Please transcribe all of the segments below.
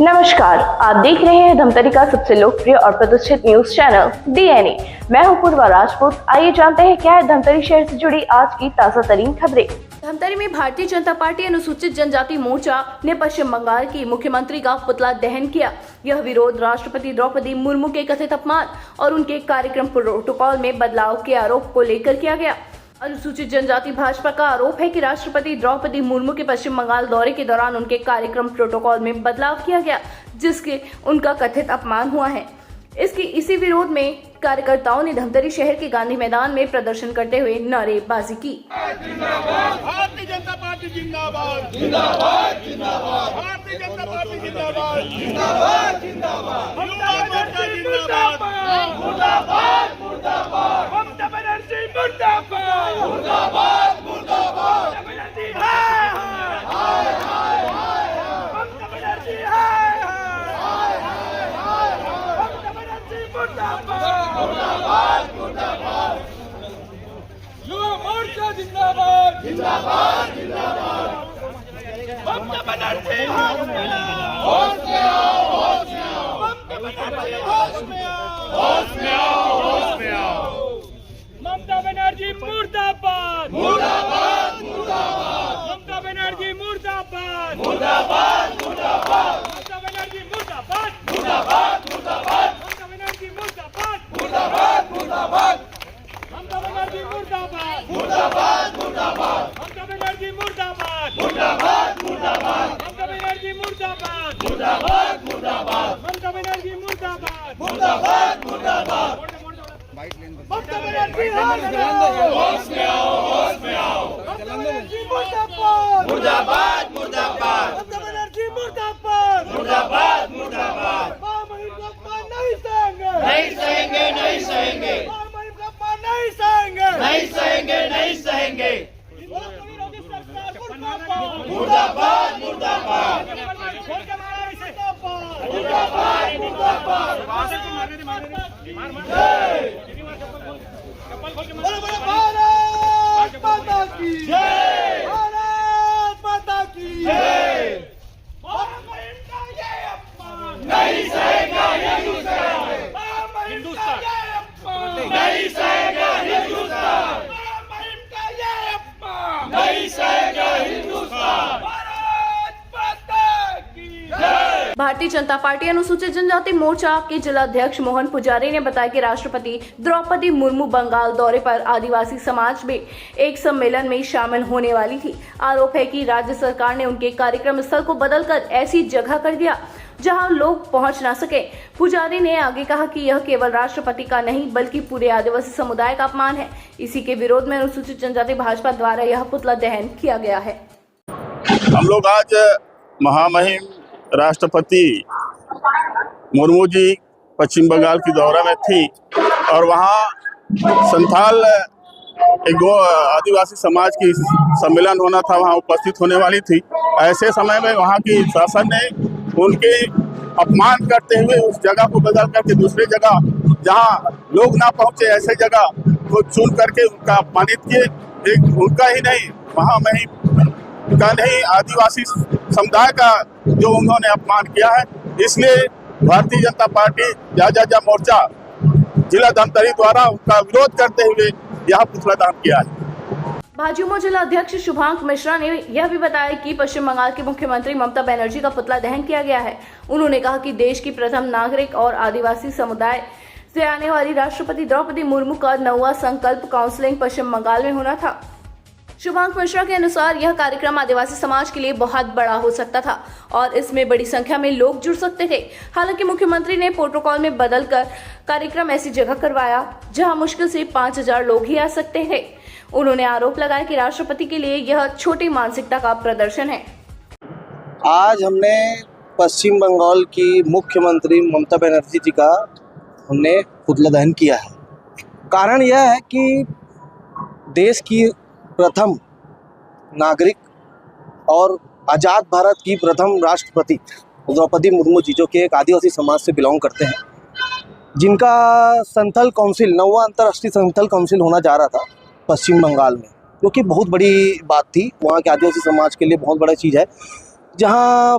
नमस्कार, आप देख रहे हैं धमतरी का सबसे लोकप्रिय और प्रतिष्ठित न्यूज चैनल डीएनए। मैं हूं पूर्वा राजपूत। आइए जानते हैं क्या है धमतरी शहर से जुड़ी आज की ताजा तरीन खबरें। धमतरी में भारतीय जनता पार्टी अनुसूचित जनजाति मोर्चा ने पश्चिम बंगाल की मुख्यमंत्री का पुतला दहन किया। यह विरोध राष्ट्रपति द्रौपदी मुर्मू के कथित अपमान और उनके कार्यक्रम प्रोटोकॉल में बदलाव के आरोप को लेकर किया गया। अनुसूचित जनजाति भाजपा का आरोप है कि राष्ट्रपति द्रौपदी मुर्मू के पश्चिम बंगाल दौरे के दौरान उनके कार्यक्रम प्रोटोकॉल में बदलाव किया गया, जिसके उनका कथित अपमान हुआ है। इसी विरोध में कार्यकर्ताओं ने धमतरी शहर के गांधी मैदान में प्रदर्शन करते हुए नारेबाजी की। भारतीय जनता पार्टी जिंदाबाद, जिंदाबाद, जिंदाबाद। भारतीय जनता पार्टी जिंदाबाद, जिंदाबाद, जिंदाबाद। मुर्दाबाद, मुर्दाबाद। ममता बनर्जी मुर्दाबाद, मुर्दाबाद, मुर्दाबाद। ममता बनर्जी हाय हाय हाय हाय। ममता बनर्जी हाय हाय हाय हाय। ममता बनर्जी मुर्दाबाद, मुर्दाबाद, मुर्दाबाद। युवा मोर्चा जिंदाबाद, जिंदाबाद, जिंदाबाद। ममता बनर्जी होश में आओ, होश में आओ, होश में आओ। ममता बनर्जी होश में आओ, होश में आओ, होश में आओ। ममता बनर्जी मुर्दाबाद, मुर्दाबाद, मुर्दाबाद। ममता बनर्जी मुर्दाबाद, मुर्दाबाद, मुर्दाबाद। ममता बनर्जी मुर्दाबाद, मुर्दाबाद, मुर्दाबाद। ममता बनर्जी मुर्दाबाद, मुर्दाबाद, मुर्दाबाद। ममता बनर्जी मुर्दाबाद, मुर्दाबाद, मुर्दाबाद। ममता बनर्जी मुर्दाबाद, मुर्दाबाद, मुर्दाबाद। ममता बनर्जी मुर्दाबाद, मुर्दाबाद, मुर्दाबाद। ममता बनर्जी मुर्दाबाद, मुर्दाबाद, मुर्दाबाद। ममता बनर्जी होश में आओ, होश में आओ। ममता बनर्जी मुर्दाबाद, मुर्दाबाद, मुर्दाबाद। ममता बनर्जी मुर्दाबाद, मुर्दाबाद, मुर्दाबाद। नहीं सहेंगे, नहीं सहेंगे, नहीं सहेंगे। नहीं सहेंगे, नहीं सहेंगे, नहीं सहेंगे। मुर्दाबाद, मुर्दाबाद, मुर्दाबाद, मुर्दाबाद। भारत माता की जय, भारत माता की जय। नहीं सहेगा हिंदुस्तान, हिंदुस्तान नहीं सहेगा हिंदुस्तान, नहीं सहेगा हिंदुस्तान। भारतीय जनता पार्टी अनुसूचित जनजाति मोर्चा के जिलाध्यक्ष मोहन पुजारी ने बताया कि राष्ट्रपति द्रौपदी मुर्मू बंगाल दौरे पर आदिवासी समाज में एक सम्मेलन में शामिल होने वाली थी। आरोप है कि राज्य सरकार ने उनके कार्यक्रम स्थल को बदलकर ऐसी जगह कर दिया जहां लोग पहुंच ना सके। पुजारी ने आगे कहा कि यह केवल राष्ट्रपति का नहीं बल्कि पूरे आदिवासी समुदाय का अपमान है। इसी के विरोध में अनुसूचित जनजाति भाजपा द्वारा यह पुतला दहन किया गया है। हम लोग आज महामहिम राष्ट्रपति मुर्मू जी पश्चिम बंगाल की दौरा में थी और वहाँ संथाल एक आदिवासी समाज की सम्मेलन होना था, वहाँ उपस्थित होने वाली थी। ऐसे समय में वहाँ की शासन ने उनके अपमान करते हुए उस जगह को बदल करके दूसरी जगह जहाँ लोग ना पहुँचे ऐसे जगह को चुन करके उनका अपमानित किए। एक उनका ही नहीं, वहाँ का नहीं, आदिवासी समुदाय का जो उन्होंने अपमान किया है। इसलिए भारतीय जनता पार्टी जा मोर्चा जिला धमतरी द्वारा उनका विरोध करते हुए यह पुतला दहन किया है। भाजयुमो जिला अध्यक्ष शुभांक मिश्रा ने यह भी बताया कि पश्चिम बंगाल की मुख्यमंत्री ममता बनर्जी का पुतला दहन किया गया है। उन्होंने कहा कि देश की प्रथम नागरिक और आदिवासी समुदाय से आने वाली राष्ट्रपति द्रौपदी मुर्मू का 9वां संकल्प काउंसिलिंग पश्चिम बंगाल में होना था। शुभांक मिश्रा के अनुसार यह कार्यक्रम आदिवासी समाज के लिए बहुत बड़ा हो सकता था और इसमें बड़ी संख्या में लोग जुड़ सकते थे। हालांकि मुख्यमंत्री ने प्रोटोकॉल में बदलकर कार्यक्रम ऐसी जगह करवाया जहां मुश्किल से 5000 लोग ही आ सकते थे। उन्होंने आरोप लगाया कि राष्ट्रपति के लिए यह छोटी मानसिकता का प्रदर्शन है। आज हमने पश्चिम बंगाल की मुख्यमंत्री ममता बनर्जी जी का हमने पुतला दहन किया है। कारण यह है कि देश की प्रथम नागरिक और आज़ाद भारत की प्रथम राष्ट्रपति द्रौपदी मुर्मू जी, जो कि एक आदिवासी समाज से बिलोंग करते हैं, जिनका संथल काउंसिल 9वां अंतर्राष्ट्रीय संथल काउंसिल होना जा रहा था पश्चिम बंगाल में, जो कि बहुत बड़ी बात थी। वहाँ के आदिवासी समाज के लिए बहुत बड़ा चीज़ है, जहाँ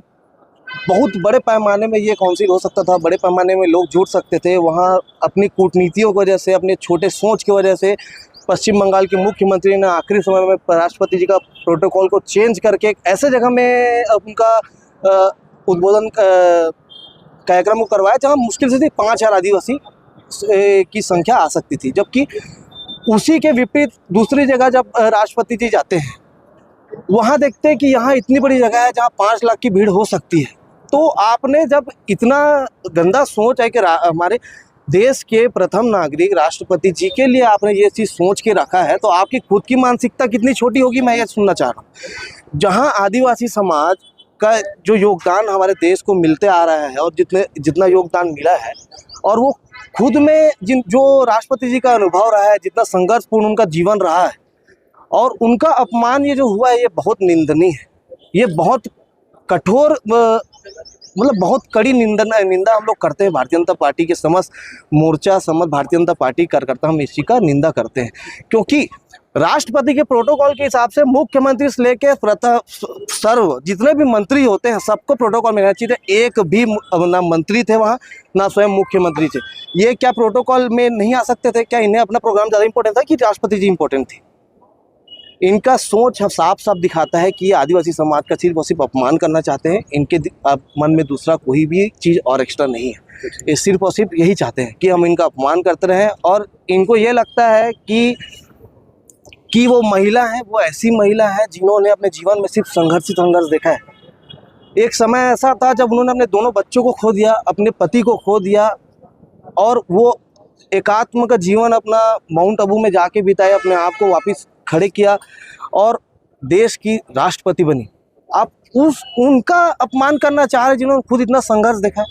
बहुत बड़े पैमाने में ये काउंसिल हो सकता था, बड़े पैमाने में लोग जुड़ सकते थे। वहाँ अपनी कूटनीतियों की वजह से, अपने छोटे सोच की वजह से पश्चिम बंगाल के मुख्यमंत्री ने आखिरी समय में राष्ट्रपति जी का प्रोटोकॉल को चेंज करके एक ऐसे जगह में उनका उद्बोधन कार्यक्रम को करवाया जहाँ मुश्किल से 5,000 आदिवासी की संख्या आ सकती थी। जबकि उसी के विपरीत दूसरी जगह जब राष्ट्रपति जी जाते हैं, वहाँ देखते हैं कि यहाँ इतनी बड़ी जगह है जहाँ 5 लाख की भीड़ हो सकती है। तो आपने जब इतना गंदा सोच है कि हमारे देश के प्रथम नागरिक राष्ट्रपति जी के लिए आपने ये चीज़ सोच के रखा है, तो आपकी खुद की मानसिकता कितनी छोटी होगी, मैं ये सुनना चाह रहा हूँ। जहाँ आदिवासी समाज का जो योगदान हमारे देश को मिलते आ रहा है और जितना योगदान मिला है, और वो खुद में जो राष्ट्रपति जी का अनुभव रहा है, जितना संघर्षपूर्ण उनका जीवन रहा है, और उनका अपमान ये जो हुआ है, ये बहुत निंदनीय है। ये बहुत कठोर मतलब बहुत कड़ी निंदा हम लोग करते हैं। भारतीय जनता पार्टी के समस्त मोर्चा, समस्त भारतीय जनता पार्टी कार्यकर्ता हम इसी का निंदा करते हैं, क्योंकि राष्ट्रपति के प्रोटोकॉल के हिसाब से मुख्यमंत्री से लेके सर्व जितने भी मंत्री होते हैं सबको प्रोटोकॉल में रहना चाहिए। एक भी ना मंत्री थे वहाँ, ना स्वयं मुख्यमंत्री थे। ये क्या प्रोटोकॉल में नहीं आ सकते थे? क्या इन्हें अपना प्रोग्राम ज़्यादा इंपॉर्टेंट था कि राष्ट्रपति जी इंपॉर्टेंट थी? इनका सोच साफ साफ दिखाता है कि ये आदिवासी समाज का सिर्फ और सिर्फ अपमान करना चाहते हैं। इनके मन में दूसरा कोई भी चीज़ और एक्स्ट्रा नहीं है। ये सिर्फ और सिर्फ यही चाहते हैं कि हम इनका अपमान करते रहें, और इनको ये लगता है कि वो महिला है, वो ऐसी महिला है जिन्होंने अपने जीवन में सिर्फ संघर्ष देखा है। एक समय ऐसा था जब उन्होंने अपने दोनों बच्चों को खो दिया, अपने पति को खो दिया, और वो एकात्म का जीवन अपना माउंट आबू में जाके बिताया, अपने आप को वापस खड़े किया और देश की राष्ट्रपति बनी। आप उनका अपमान करना चाह रहे जिन्होंने खुद इतना संघर्ष देखा है।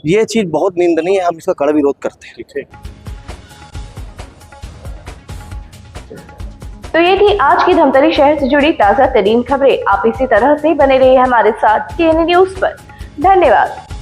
ये चीज़ बहुत निंदनीय है, हम इसका कड़ा विरोध करते हैं। ठीक है। तो ये थी आज की धमतरी शहर से जुड़ी ताजा तरीन खबरें। आप इसी तरह से बने रहिए हमारे साथ TNA न्यूज पर। धन्यवाद।